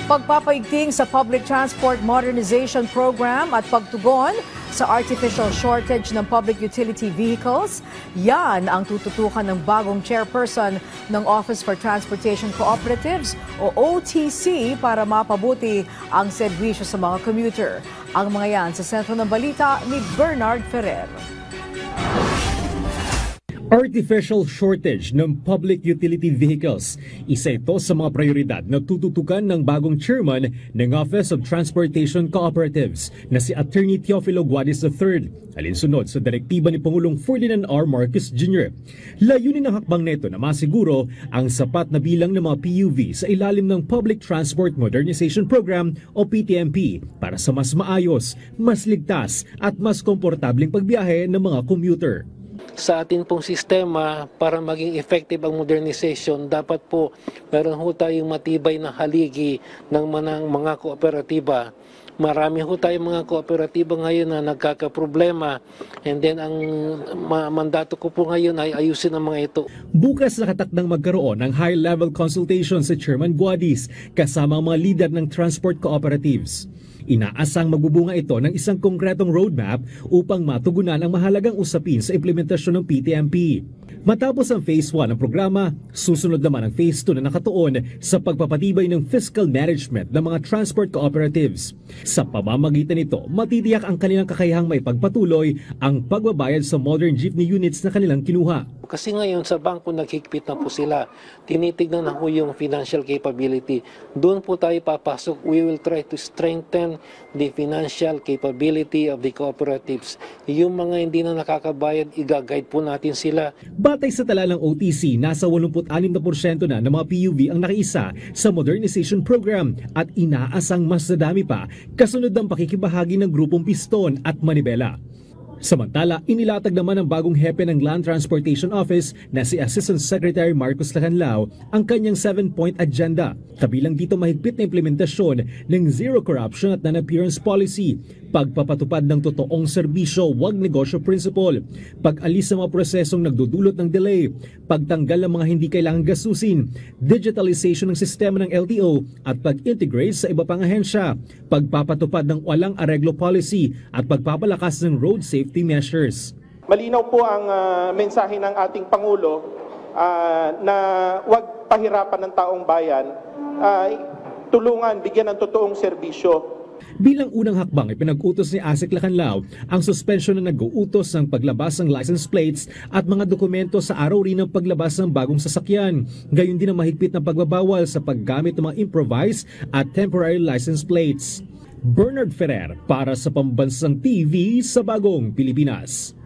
Pagpapaigting sa public transport modernization program at pagtugon sa artificial shortage ng public utility vehicles, yan ang tututukan ng bagong chairperson ng Office for Transportation Cooperatives o OTC para mapabuti ang serbisyo sa mga commuter. Ang mga yan sa sentro ng balita ni Bernard Ferrer. Artificial shortage ng public utility vehicles. Isa ito sa mga prioridad na tututukan ng bagong chairman ng Office of Transportation Cooperatives na si Attorney Teofilo Guadis III, alinsunod sa direktiba ni Pangulong Ferdinand R. Marcos Jr. Layunin ng hakbang neto na masiguro ang sapat na bilang ng mga PUV sa ilalim ng Public Transport Modernization Program o PTMP para sa mas maayos, mas ligtas at mas komportableng pagbiyahe ng mga commuter. Sa atin pong sistema, para maging effective ang modernization, dapat po meron ho tayong matibay na haligi ng mga kooperatiba. Marami ho tayong mga kooperatiba ngayon na nagkakaproblema, and then ang mandato ko po ngayon ay ayusin ang mga ito. Bukas nakatakdang magkaroon ng high-level consultation sa Chairman Guadis kasama ang mga leader ng transport cooperatives. Inaasang magbubunga ito ng isang konkretong roadmap upang matugunan ang mahalagang usapin sa implementasyon ng PTMP. Matapos ang Phase 1 ng programa, susunod naman ang Phase 2 na nakatuon sa pagpapatibay ng fiscal management ng mga transport cooperatives. Sa pamamagitan nito, matitiyak ang kanilang kakayahang may pagpatuloy ang pagbabayad sa modern jeepney units na kanilang kinuha. Kasi ngayon sa bangko naghigpit na po sila. Tinitignan na po yung financial capability. Doon po tayo papasok. We will try to strengthen the financial capability of the cooperatives. Yung mga hindi na nakakabayad, i-guide po natin sila. Batay sa tala ng OTC, nasa 86% na ng mga PUV ang nakiisa sa modernization program at inaasang mas nadami pa kasunod ng pakikibahagi ng grupong Piston at Manibela. Samantala, inilatag naman ng bagong hepe ng Land Transportation Office na si Assistant Secretary Marcos Lacanlao ang kanyang 7-point agenda. Kabilang dito mahigpit na implementasyon ng zero corruption at non-appearance policy, pagpapatupad ng totoong serbisyo, wag negosyo principle, pag-alis sa mga prosesong nagdudulot ng delay, pagtanggal ng mga hindi kailangang gastusin, digitalization ng sistema ng LTO at pag-integrate sa iba pang ahensya, pagpapatupad ng walang areglo policy at pagpapalakas ng road safety measures. Malinaw po ang mensahe ng ating Pangulo na wag pahirapan ng taong bayan, tulungan, bigyan ng totoong serbisyo. Bilang unang hakbang ay pinag-utos ni ASEC Lacanlao ang suspensyon na nag-uutos ng paglabas ng license plates at mga dokumento sa araw rin ng paglabas ng bagong sasakyan. Gayon din ang mahigpit na pagbabawal sa paggamit ng mga improvised at temporary license plates. Bernard Ferrer para sa Pambansang TV sa Bagong Pilipinas.